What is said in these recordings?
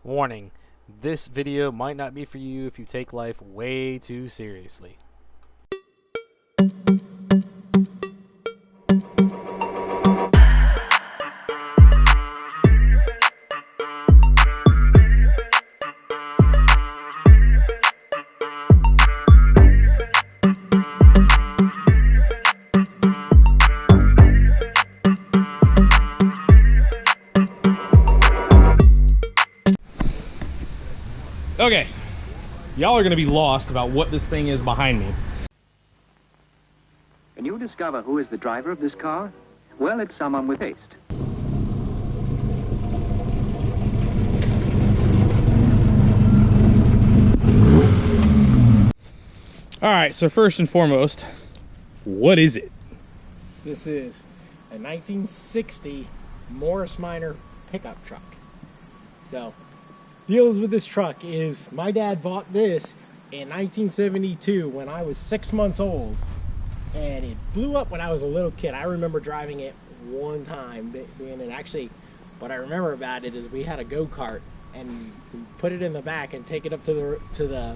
Warning, this video might not be for you if you take life way too seriously. Okay, y'all are gonna be lost about what this thing is behind me. And you discover who is the driver of this car? Well, it's someone with taste. All right, so first and foremost, what is it? This is a 1960 Morris Minor pickup truck. So, deals with this truck is my dad bought this in 1972 when I was 6 months old, and it blew up when I was a little kid. I remember driving it one time, and actually what I remember about it is we had a go-kart and we put it in the back and take it up to the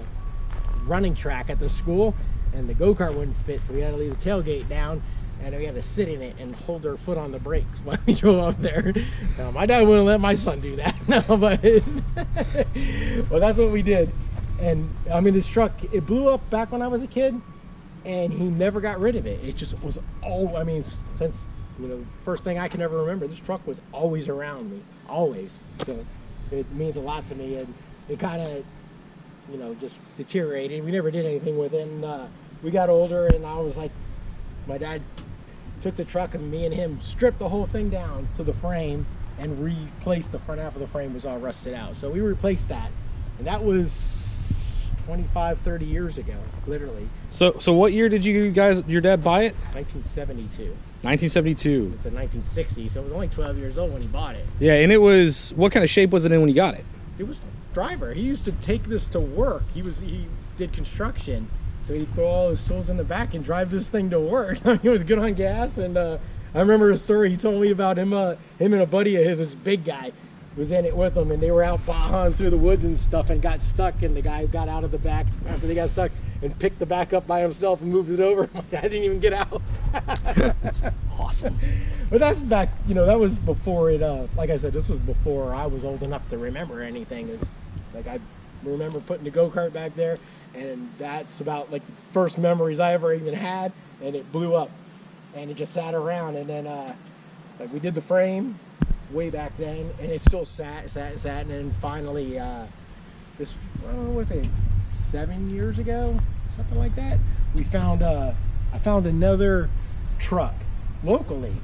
running track at the school, and the go-kart wouldn't fit, so we had to leave the tailgate down and we had to sit in it and hold our foot on the brakes while we drove up there. Now, my dad wouldn't let my son do that. No, but well, that's what we did. And I mean, this truck, it blew up back when I was a kid, and he never got rid of it. It just was all, I mean, since, you know, first thing I can ever remember, this truck was always around me, always. So it means a lot to me, and it kind of, you know, just deteriorated. We never did anything with it, and we got older, and I was like, my dad took the truck, and me and him stripped the whole thing down to the frame and replaced the front half of the frame. Was all rusted out, so we replaced that, and that was 25-30 years ago, literally. So what year did your dad buy it? 1972. 1972. It's a 1960, so it was only 12 years old when he bought it. Yeah, and it was, what kind of shape was it in when you got it? It was driver. He used to take this to work. He did construction, so he'd throw all his tools in the back and drive this thing to work. He was good on gas, and I remember a story he told me about him and a buddy of his, this big guy, was in it with him, and they were out plowing through the woods and stuff and got stuck, and the guy got out of the back after they got stuck and picked the back up by himself and moved it over. My dad didn't even get out. That's awesome. But that's back, you know, that was before it, like I said, this was before I was old enough to remember anything. It's like, I remember putting the go-kart back there, and that's about like the first memories I ever even had, and it blew up, and it just sat around, and then like we did the frame way back then, and it still sat, and then finally this, what was it, 7 years ago, something like that, we found I found another truck locally,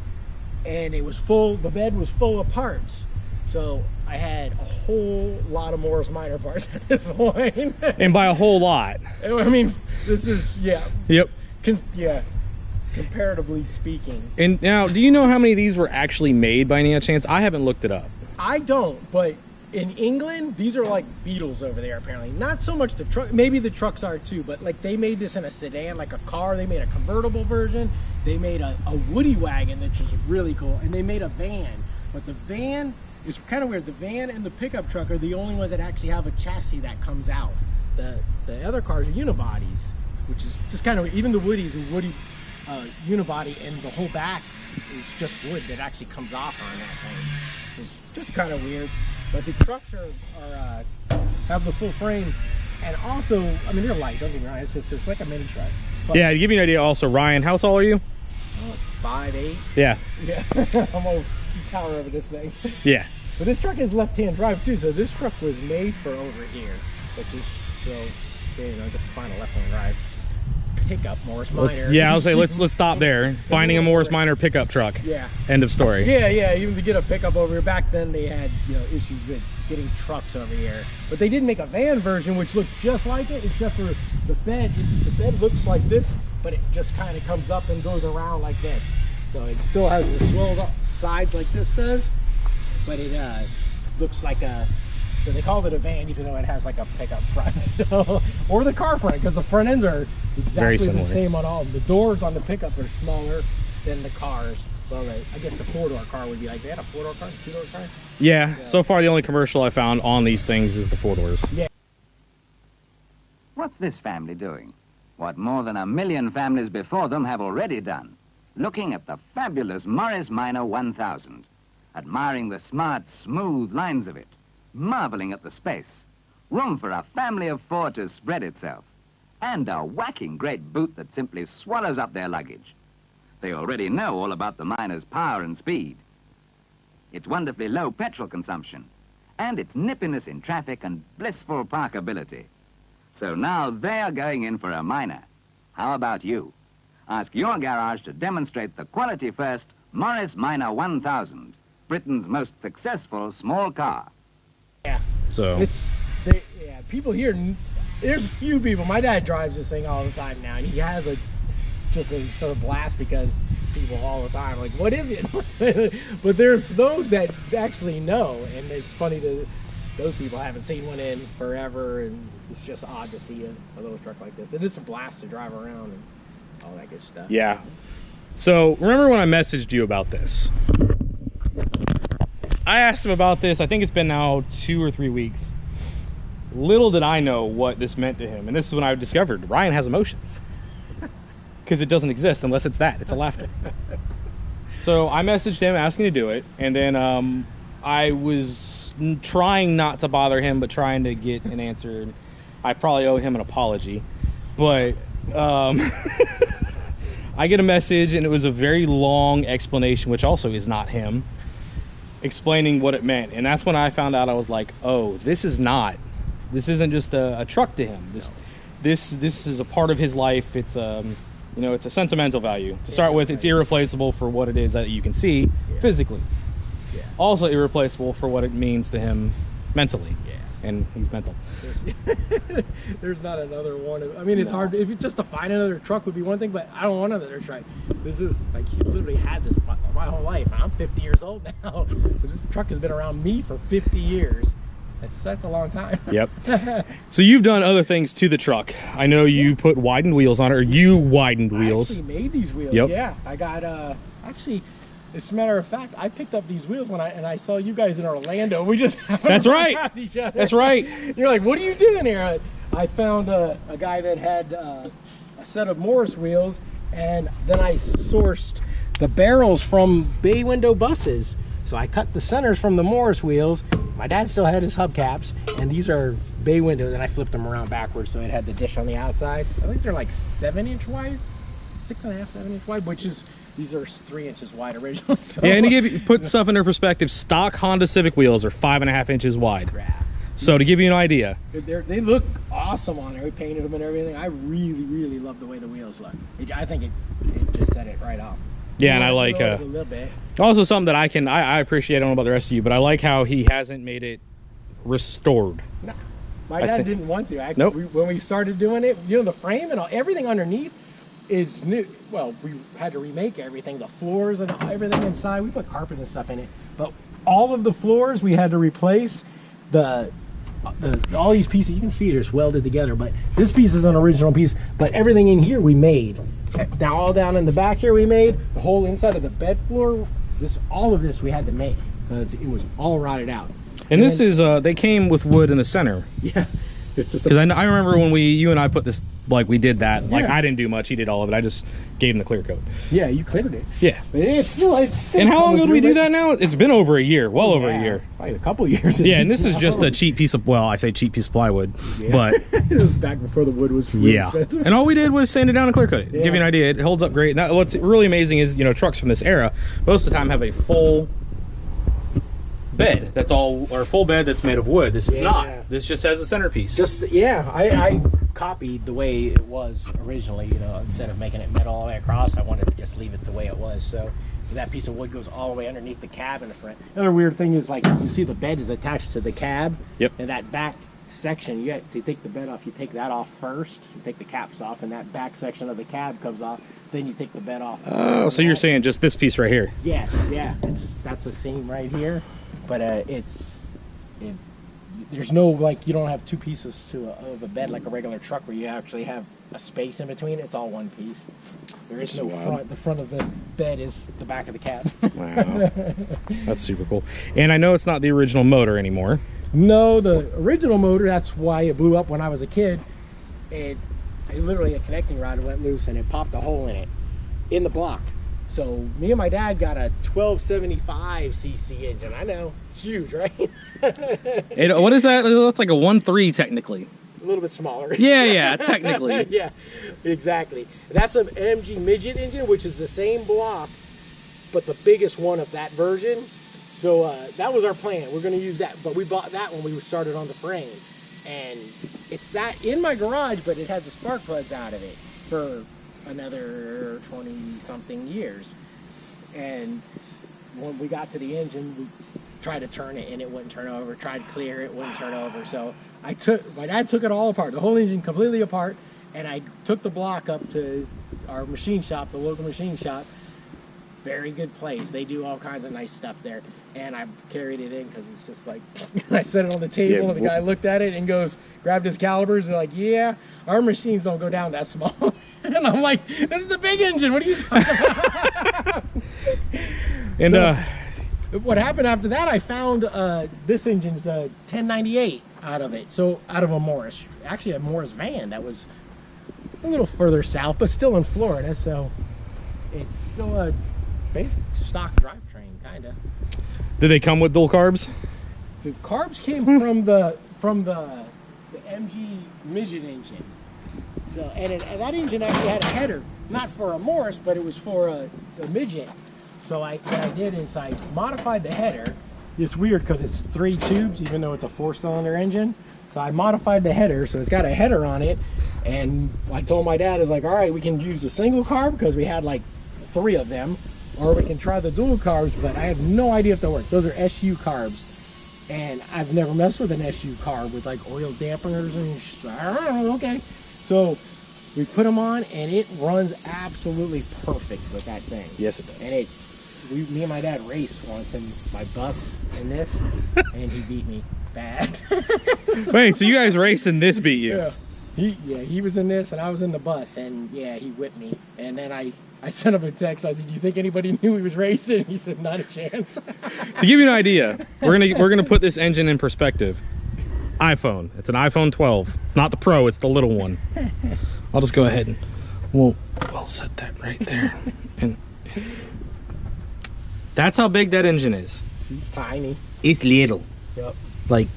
and it was full, the bed was full of parts. So I had a whole lot of Morris Minor parts at this point. And by a whole lot. I mean, this is, yeah. Yep. Yeah, comparatively speaking. And now, do you know how many of these were actually made by any chance? I haven't looked it up. I don't, but in England, these are like Beetles over there, apparently. Not so much the truck, maybe the trucks are too, but like they made this in a sedan, like a car. They made a convertible version. They made a woody wagon, which is really cool. And they made a van. But the van, it's kind of weird. The van and the pickup truck are the only ones that actually have a chassis that comes out. The other cars are unibodies, which is just kind of, even the Woodies are woody unibody, and the whole back is just wood that actually comes off on that thing. It's just kind of weird. But the trucks have the full frame, and also, I mean, they're light. Don't get me wrong. It's like a mini truck. But, yeah, to give you an idea, also, Ryan, how tall are you? 5'8". Yeah. Yeah. I'm gonna tower over this thing. Yeah. But this truck is left-hand drive too, so this truck was made for over here, which is, so, you know, just find a left-hand drive pickup Morris Minor. Yeah, I'll say let's stop there. Finding a Morris Minor pickup truck. Yeah. End of story. Yeah. Even to get a pickup over here, back then they had, you know, issues with getting trucks over here. But they did make a van version which looked just like it, except for the bed. The bed looks like this, but it just kind of comes up and goes around like this. So it still has the swelled up sides like this does, but it looks like a, so they call it a van even though it has like a pickup front. So, or the car front, because the front ends are exactly the same on all. The doors on the pickup are smaller than the cars. Well, I guess the 4-door car would be like, they had a 4-door car, 2-door car? Yeah, so far the only commercial I found on these things is the 4 doors. Yeah. What's this family doing? What more than 1 million families before them have already done. Looking at the fabulous Morris Minor 1000. Admiring the smart, smooth lines of it. Marveling at the space. Room for a family of 4 to spread itself. And a whacking great boot that simply swallows up their luggage. They already know all about the Minor's power and speed. Its wonderfully low petrol consumption. And its nippiness in traffic and blissful parkability. So now they are going in for a Minor. How about you? Ask your garage to demonstrate the quality first Morris Minor 1000, Britain's most successful small car. Yeah. So Yeah, people here, there's few people. My dad drives this thing all the time now, and he has just a sort of blast because people all the time like, what is it? But there's those that actually know, and it's funny that those people haven't seen one in forever, and it's just odd to see a little truck like this. It is a blast to drive around and all that good stuff. yeah. So remember when I messaged you about this? I asked him about this. I think it's been now 2 or 3 weeks. Little did I know what this meant to him, and this is when I discovered Ryan has emotions. Because it doesn't exist unless it's that. It's a laughter. So I messaged him asking to do it, and then I was trying not to bother him, but trying to get an answer. I probably owe him an apology, but I get a message, and it was a very long explanation, which also is not him, explaining what it meant. And that's when I found out. I was like, oh, this isn't just a truck to him. This is a part of his life. It's you know, it's a sentimental value. To start with, it's irreplaceable for what it is that you can see physically. Yeah. Also irreplaceable for what it means to him mentally. Yeah. And he's mental. There's not another one. I mean, it's hard. If it's just to find another truck would be one thing, but I don't want another truck. This is like, he literally had this my whole life. I'm 50 years old now, so this truck has been around me for 50 years. That's a long time. Yep. So you've done other things to the truck. I know you put widened wheels on it, or you widened wheels. I actually made these wheels. Yep. Yeah, I got actually. As a matter of fact, I picked up these wheels when I saw you guys in Orlando. We just happened That's to right. pass each other. That's right. You're like, what are you doing here? I found a guy that had a set of Morris wheels, and then I sourced the barrels from bay window buses. So I cut the centers from the Morris wheels. My dad still had his hubcaps, and these are bay windows, and I flipped them around backwards so it had the dish on the outside. I think they're like 7-inch wide, 6.5, 7-inch wide, which is, these are 3 inches wide originally. So. Yeah, and to give you, put stuff into perspective, stock Honda Civic wheels are 5.5 inches wide. Yeah. So to give you an idea. They look awesome on there. We painted them and everything. I really, really love the way the wheels look. I think it just set it right off. Yeah, and I like a little bit. also something that I appreciate. I don't know about the rest of you, but I like how he hasn't made it restored. No, my dad didn't want to. Nope. When we started doing it, you know, the frame and everything underneath is new. Well, we had to remake everything, the floors and everything inside. We put carpet and stuff in it, but all of the floors we had to replace. All these pieces, you can see they're just welded together, but this piece is an original piece, but everything in here we made. Now all down in the back here we made, the whole inside of the bed floor, all of this we had to make. It was all rotted out. And this is, they came with wood in the center. Yeah. Because I remember when you and I put this, like we did that, like Yeah. I didn't do much, he did all of it, I just gave him the clear coat. Yeah, you cleared it. Yeah. But it's still And how long ago did we do that now? It's been over a year, well over a year. Probably a couple years. Yeah, and this is just a cheap piece of, well, I say cheap piece of plywood, but It was back before the wood was really yeah. expensive. And all we did was sand it down and clear coat it. Yeah. Give you an idea, it holds up great. Now, what's really amazing is, you know, trucks from this era, most of the time have a full bed that's all, or full bed that's made of wood. This is not. This just has a centerpiece. I copied the way it was originally, you know, instead of making it metal all the way across, I wanted to just leave it the way it was. So that piece of wood goes all the way underneath the cab in the front. Another weird thing is, like, you see the bed is attached to the cab. Yep. And that back section, you have to take the bed off. You take that off first. You take the caps off, and that back section of the cab comes off. Then you take the bed off. Oh, so you're saying just this piece right here? Yes, yeah. That's the seam right here. But there's no, like, you don't have two pieces of a bed like a regular truck where you actually have a space in between. It's all one piece. There is That's no wild. front. The front of the bed is the back of the cab. Wow. That's super cool. And I know it's not the original motor anymore. No, the original motor, that's why it blew up when I was a kid. It literally, a connecting rod went loose and it popped a hole in it, in the block. So me and my dad got a 1275cc engine. I know, huge, right? What is that? That's like a 1.3 technically. A little bit smaller. Yeah, technically. Yeah, exactly. That's an MG midget engine, which is the same block, but the biggest one of that version. So that was our plan. We're going to use that, but we bought that when we started on the frame. And it sat in my garage, but it had the spark plugs out of it for another 20-something years. And when we got to the engine, we tried to turn it, and it wouldn't turn over. Tried to clear it, wouldn't turn over. So my dad took it all apart, the whole engine completely apart, and I took the block up to our machine shop, the local machine shop. Very good place. They do all kinds of nice stuff there. And I carried it in because it's just like, I set it on the table, and the guy looked at it and goes, grabbed his calipers, and like, yeah, our machines don't go down that small. And I'm like, this is the big engine. What are you talking about? And So, what happened after that, I found this engine's 1098 out of it. So out of a Morris, actually a Morris van that was a little further south, but still in Florida. So it's still a basic stock drivetrain, kind of. did they come with dual carbs? The carbs came from the MG midget engine. So and that engine actually had a header, not for a Morris, but it was for a midget. So what I did is I modified the header. It's weird because it's 3 tubes, even though it's a 4-cylinder engine. So I modified the header, so it's got a header on it. And I told my dad, is like, all right, we can use the single carb because we had like 3 of them, or we can try the dual carbs, but I have no idea if they'll work. Those are SU carbs, and I've never messed with an SU carb with like oil dampeners and I don't know, okay. So we put them on, and it runs absolutely perfect with that thing. Yes, it does. And me and my dad raced once in my bus in this, and he beat me bad. Wait, so you guys raced and this beat you? Yeah. He was in this, and I was in the bus, and yeah, he whipped me. And then I sent him a text. I said, "Do you think anybody knew he was racing?" He said, "Not a chance." To give you an idea, we're gonna put this engine in perspective. iPhone. It's an iPhone 12. It's not the Pro. It's the little one. I'll just go ahead and we'll set that right there. And that's how big that engine is. He's tiny. It's little. Yep. Like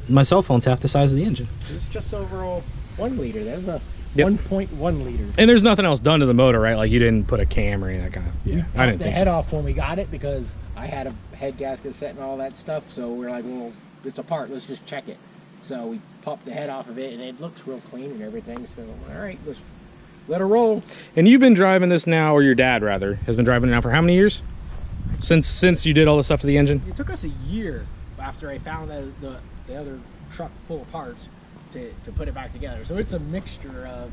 my cell phone's half the size of the engine. It's just over 1 liter. That's a Yep. 1.1 liter. And there's nothing else done to the motor, right? Like you didn't put a cam or any of that kind of stuff. Yeah, I didn't The think head so. off when we got it because I had a head gasket set and all that stuff. So we're like, well, it's apart. Let's just check it. So we popped the head off of it, and it looks real clean and everything. So all right, let's let her roll. And you've been driving this now, or your dad rather, has been driving it now for how many years? Since you did all the stuff to the engine? It took us a year after I found the other truck full of parts to put it back together. So it's a mixture of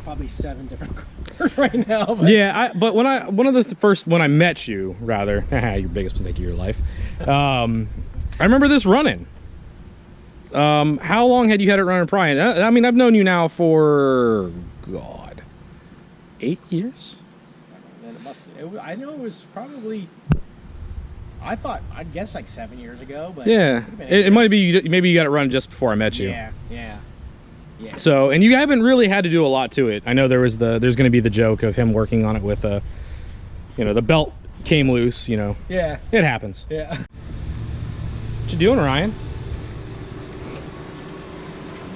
probably 7 different cars right now. But Yeah, but when I met you, rather, your biggest mistake of your life, I remember this running. How long had you had it running prior? I mean, I've known you now for, God, 8 years? I know it was probably, I'd guess like 7 years ago. But Yeah, it might be, maybe you got it running just before I met you. Yeah. So, and you haven't really had to do a lot to it. I know there's going to be the joke of him working on it with, the belt came loose, Yeah. It happens. Yeah. What you doing, Ryan?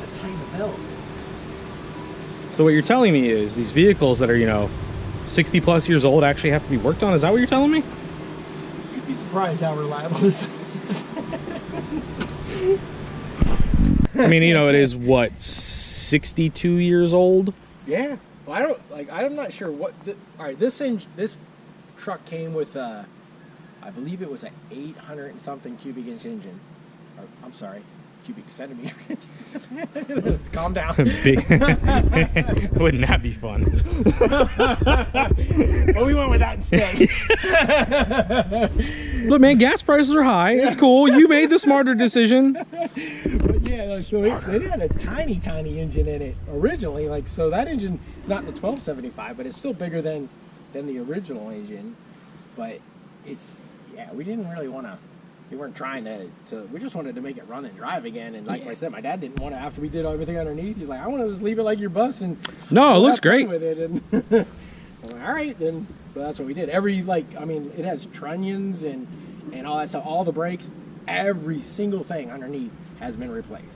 A tighten the belt. So what you're telling me is these vehicles that are, 60 plus years old actually have to be worked on? Is that what you're telling me? You'd be surprised how reliable this is. I mean, it is what, 62 years old? Yeah. Well, I'm not sure what. All right, this truck came with I believe it was an 800 and something cubic inch engine. I'm sorry, cubic centimeters. Calm down. Wouldn't that be fun? Well, we went with that instead. Look, man, gas prices are high. It's cool. You made the smarter decision. But yeah, like, so it had a tiny engine in it originally. Like, so that engine is not the 1275, but it's still bigger than the original engine. But it's, yeah, we didn't really want to. We weren't trying to, we just wanted to make it run and drive again. And like I said, my dad didn't want to, after we did everything underneath, he's like, I want to just leave it like your bus. And no, it looks great. With it. And I'm like, all right, then. But that's what we did. It has trunnions and all that stuff, all the brakes, every single thing underneath has been replaced.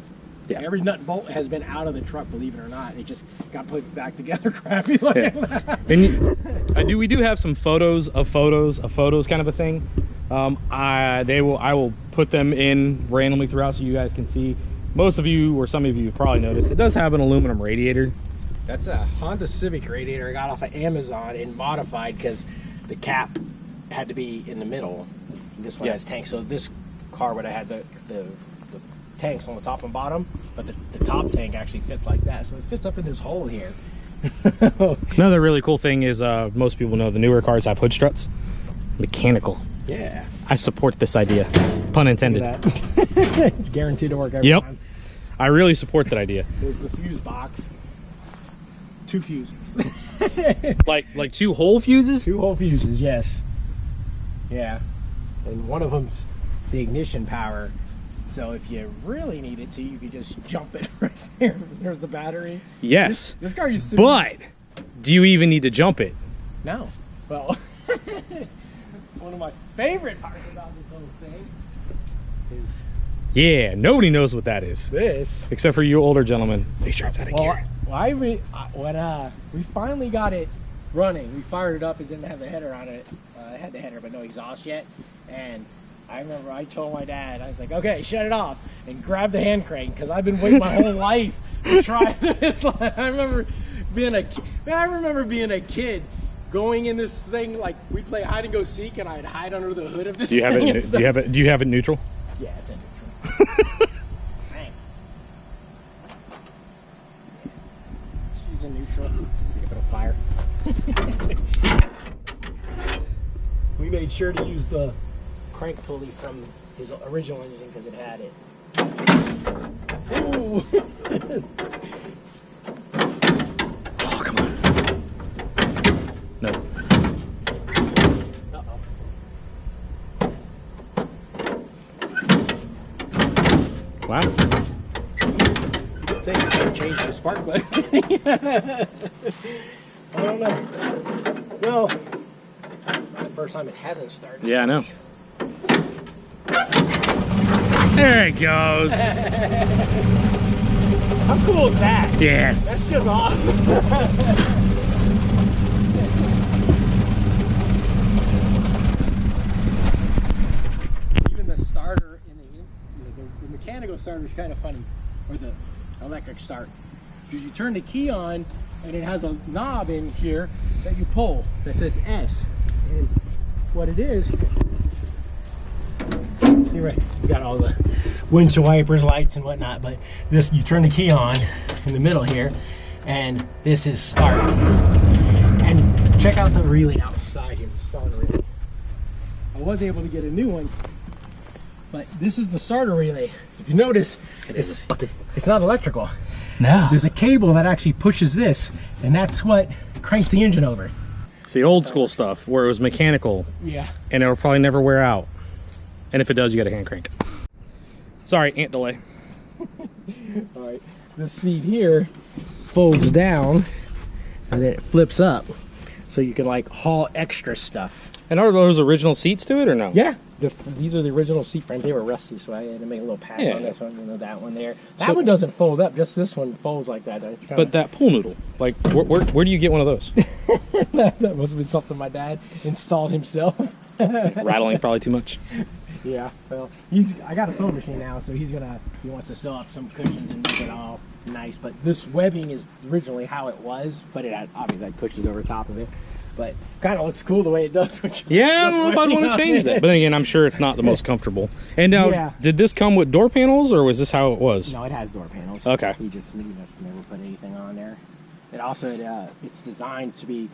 Yeah. Every nut and bolt has been out of the truck, believe it or not. It just got put back together crappy. Like And we do have some photos of photos kind of a thing. I will put them in randomly throughout so you guys can see. Most of you, or some of you, probably noticed it does have an aluminum radiator. That's a Honda Civic radiator I got off of Amazon and modified because the cap had to be in the middle. This one has tanks, so this car would have had the tanks on the top and bottom, but the top tank actually fits like that, so it fits up in this hole here. Another really cool thing is most people know the newer cars have hood struts. Mechanical. Yeah. I support this idea. Pun intended. It's guaranteed to work every time. I really support that idea. There's the fuse box. 2 fuses. like 2 whole fuses? 2 whole fuses, yes. Yeah. And one of them's the ignition power. So if you really needed to, you could just jump it right there. There's the battery. Yes. This car used to. But do you even need to jump it? No. Well, one of my favorite parts about this whole thing is Yeah, nobody knows what that is. this. Except for you older gentlemen. Make sure it's out of gear. When we finally got it running, we fired it up. It didn't have the header on it. It had the header, but no exhaust yet. And I remember I told my dad, I was like, okay, shut it off and grab the hand crank because I've been waiting my whole life to try this. I remember being a kid going in this thing, like we'd play hide and go seek and I'd hide under the hood of this thing. Do you have it neutral? Yeah, it's in neutral. Dang. She's in neutral. Give it a fire. We made sure to use the crank pulley from his original engine because it had it. Ooh. Oh, come on. No. Uh-oh. Wow. You did say you could change the spark plug. I don't know. Well, the first time it hasn't started. Yeah, I know. There it goes. How cool is that? Yes. That's just awesome. Even the starter in the mechanical starter is kind of funny, or the electric start, because you turn the key on and it has a knob in here that you pull that says S, and what it is, see right, it's got all the windshield wipers, lights and whatnot, but this, you turn the key on in the middle here and this is start. And check out the relay outside here, the starter relay. I was able to get a new one, but this is the starter relay. If you notice, it's not electrical. No. There's a cable that actually pushes this, and that's what cranks the engine over. It's the old school stuff where it was mechanical. Yeah. And it'll probably never wear out. And if it does, you got to hand crank it. Sorry, ant delay. All right. This seat here folds down, and then it flips up, so you can like haul extra stuff. And are those original seats to it or no? Yeah. These are the original seat frames. They were rusty, so I had to make a little pass on this one. You know, that one there. That one doesn't fold up. Just this one folds like that. But that pool noodle, like, where do you get one of those? that must have been something my dad installed himself. Rattling probably too much. Yeah. Well, I got a sewing machine now, so he wants to sew up some cushions and make it all nice. But this webbing is originally how it was, but it had, obviously had cushions over top of it. but kind of looks cool the way it does. Yeah, I don't know if I'd want to change that. But then again, I'm sure it's not the most comfortable. And now, did this come with door panels, or was this how it was? No, it has door panels. Okay. He just never put anything on there. It also, it's designed to be,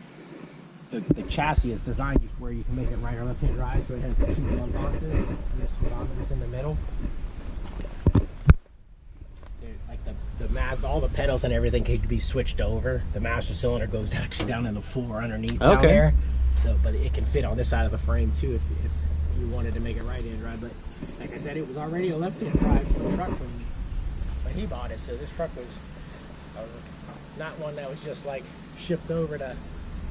the chassis is designed where you can make it right or left-hand drive, so it has the 2 plug boxes, and the speedometer's in the middle. Like all the pedals and everything can be switched over. The master cylinder goes actually down in the floor underneath down there. So, but it can fit on this side of the frame too if you wanted to make it right-hand drive. But like I said, it was already a left-hand drive truck when he bought it. So this truck was not one that was just like shipped over to.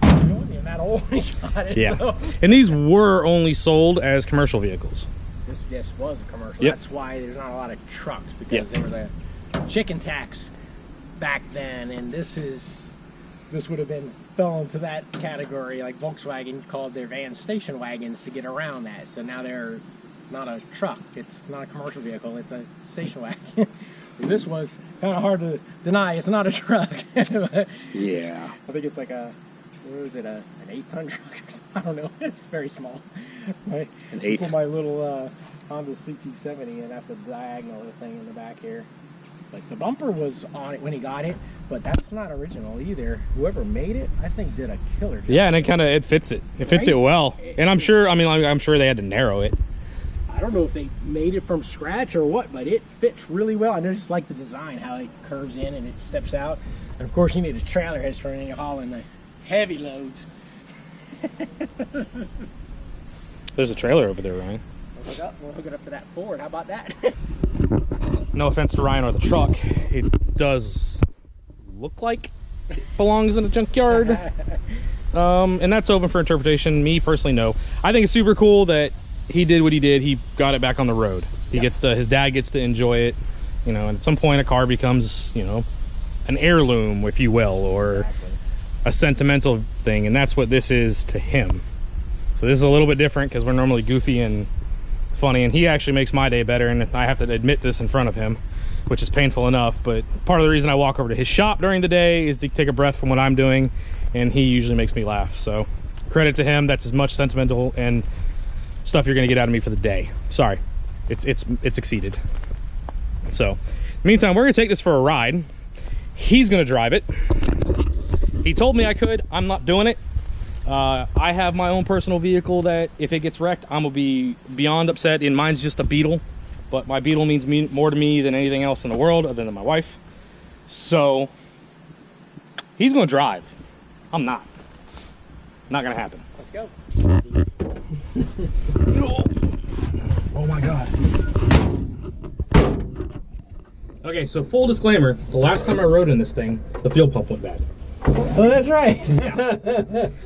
It wasn't even that old when he got it. Yeah. So. And these were only sold as commercial vehicles. This was a commercial. Yep. That's why there's not a lot of trucks, because there was a chicken tax back then, and this would have fell into that category. Like Volkswagen called their vans station wagons to get around that. So now they're not a truck. It's not a commercial vehicle. It's a station wagon. This was kind of hard to deny. It's not a truck. Yeah. I think it's like an 8-ton truck or something. I don't know. It's very small. An 8. Put my little Honda CT70 and have the diagonal thing in the back here. Like the bumper was on it when he got it, but that's not original either. Whoever made it, I think, did a killer job. Yeah, and it fits it. It fits it well. And I'm sure they had to narrow it. I don't know if they made it from scratch or what, but it fits really well. I just like the design, how it curves in and it steps out. And of course, you need a trailer hitch for when you're hauling the heavy loads. There's a trailer over there, Ryan. We'll hook it up to that Ford. How about that? No offense to Ryan or the truck, it does look like it belongs in a junkyard. And that's open for interpretation. Me personally, no. I think it's super cool that he did what he did. He got it back on the road. His dad gets to enjoy it. And at some point a car becomes, an heirloom, if you will, or a sentimental thing. And that's what this is to him. So this is a little bit different because we're normally goofy and funny, and he actually makes my day better, and I have to admit this in front of him, which is painful enough. But part of the reason I walk over to his shop during the day is to take a breath from what I'm doing, and he usually makes me laugh. So credit to him. That's as much sentimental and stuff you're gonna get out of me for the day. Sorry, it's exceeded. So in the meantime, we're gonna take this for a ride. He's gonna drive it. He told me I could. I'm not doing it. I have my own personal vehicle that if it gets wrecked, I'm gonna be beyond upset. And mine's just a Beetle, but my Beetle means more to me than anything else in the world other than my wife. So he's gonna drive. I'm not. Not gonna happen. Let's go. Oh my God. Okay, so full disclaimer, the last time I rode in this thing, the fuel pump went bad. Oh, that's right.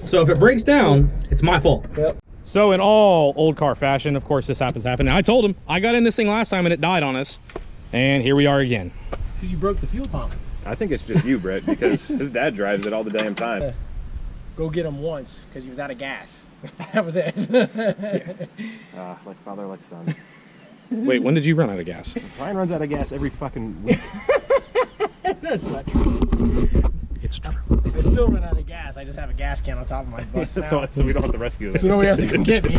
So if it breaks down, it's my fault. Yep. So in all old car fashion, of course this happens to happen. And I told him, I got in this thing last time and it died on us. And here we are again. Because you broke the fuel pump. I think it's just you, Brett, because his dad drives it all the damn time. Go get him once, because he was out of gas. That was it. Like father, like son. Wait, when did you run out of gas? Ryan runs out of gas every fucking week. That's not true. It's true. I still run out of gas. I just have a gas can on top of my bus now. so we don't have to rescue him. So nobody else can get me.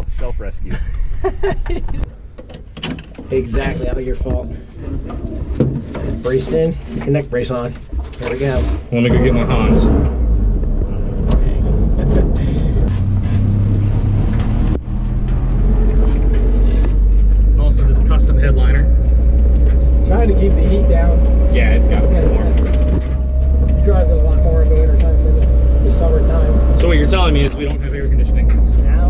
Self-rescue. Exactly, out of your fault. Braced in, your neck brace on. There we go. Let me go get my Hans. Also this custom headliner. Trying to keep the heat down. Yeah, it's got to be warm. He drives it a lot more in the wintertime than the summertime. So what you're telling me is we don't have air conditioning? Now?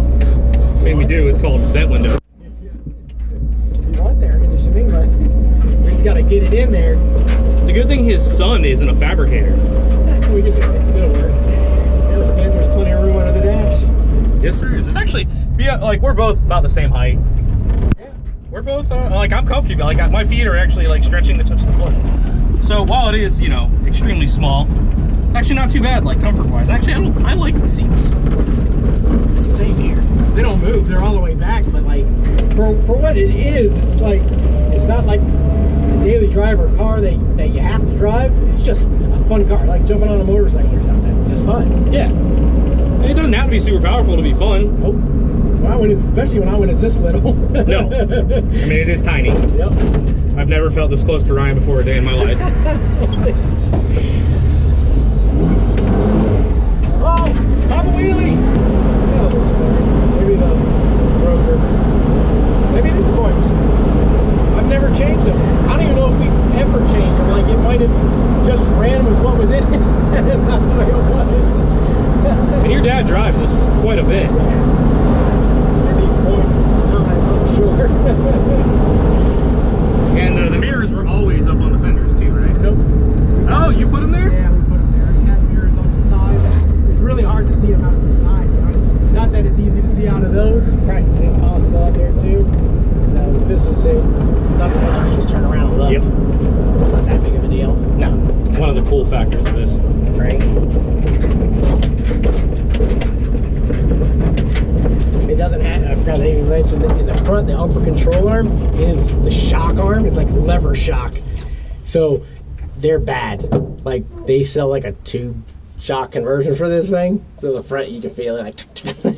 I mean, we do. It's called vent window. He wants air conditioning, but he's got to get it in there. It's a good thing his son isn't a fabricator. We can do it. It'll work. There's plenty of room under the dash. Yes, there is. It's actually, like, we're both about the same height. Yeah. We're both, like, I'm comfortable. Like, my feet are actually, like, stretching to touch the floor. So while it is, extremely small, it's actually not too bad, like, comfort-wise. Actually, I like the seats. It's the same here. They don't move. They're all the way back, but, like, for what it is, it's like, it's not like a daily drive or a car that you have to drive, it's just a fun car, like jumping on a motorcycle or something. Just fun. Yeah. It doesn't have to be super powerful to be fun. Nope. Especially when it's this little. No. I mean, it is tiny. Yep. I've never felt this close to Ryan before a day in my life. Oh, Papa Wheelie! Yeah, this one. Maybe the broker. Maybe it is the points. I've never changed them. I don't even know if we ever changed them. Like, it might have just ran with what was in it. And that's the way it was. And your dad drives this quite a bit. And these points each time, I'm sure. And the mirrors were always up on the fenders too, right? Nope. Oh, you put them there? Yeah, we put them there. We had mirrors on the side. It's really hard to see them out of the side. You know? Not that it's easy to see out of those. It's practically impossible out there too. No, this is it. Nothing much. You just turn around and look. Yep. Not that big of a deal. No. One of the cool factors of this. Right. It doesn't have, I forgot to even mention that in the front, the upper control arm is the shock arm. It's like lever shock. So they're bad. Like they sell like a tube shock conversion for this thing. So the front, you can feel it like,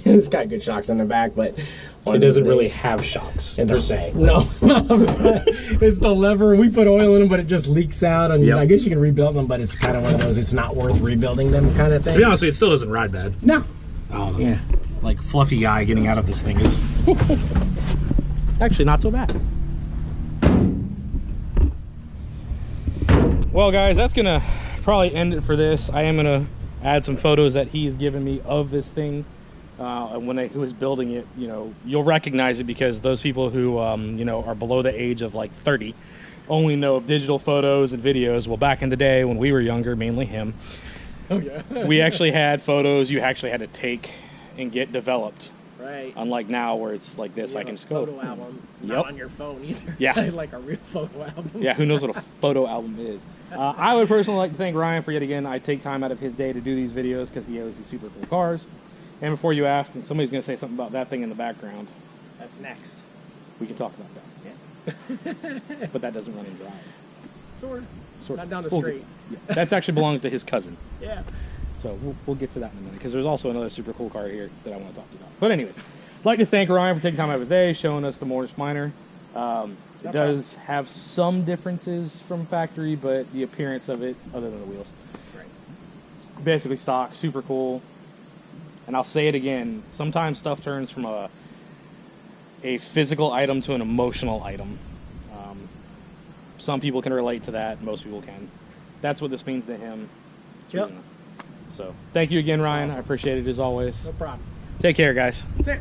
it's got good shocks on the back, but It doesn't really have shocks per se. No. It's the lever. We put oil in them, but it just leaks out. And Yep. I guess you can rebuild them, but it's kind of one of those, it's not worth rebuilding them kind of thing. To be honest with you, it still doesn't ride bad. No. Yeah. Like fluffy guy getting out of this thing is actually not so bad. Well, guys, that's gonna probably end it for this. I am gonna add some photos that he's given me of this thing. And when he was building it, you know, you'll recognize it because those people who, you know, are below the age of like 30 only know of digital photos and videos. Well, back in the day when we were younger, mainly him, Oh, yeah. we actually had photos you actually had to take and get developed. Right. Unlike now where it's like this, You I have can a just go. photo album, Yep. not on your phone either. Yeah. Like a real photo album. Yeah, who knows what a photo album is. I would personally like to thank Ryan for yet again. I take time out of his day to do these videos because he owns these super cool cars. And before you asked, and somebody's going to say something about that thing in the background, That's next. we can talk about that. Yeah. But that doesn't run in drive. Sort. Sort Not down the We'll street. Yeah, that actually belongs to his cousin. Yeah. So we'll get to that in a minute because there's also another super cool car here that I want to talk to you about. But anyways, I'd like to thank Ryan for taking time out of his day, showing us the Morris Minor. It does have some differences from factory, but the appearance of it, other than the wheels, Right. basically stock, super cool. And I'll say it again, sometimes stuff turns from a physical item to an emotional item. Some people can relate to that, most people can. That's what this means to him. It's Yep. reason. So, thank you again, Ryan. I appreciate it as always. No problem. Take care, guys. That's it.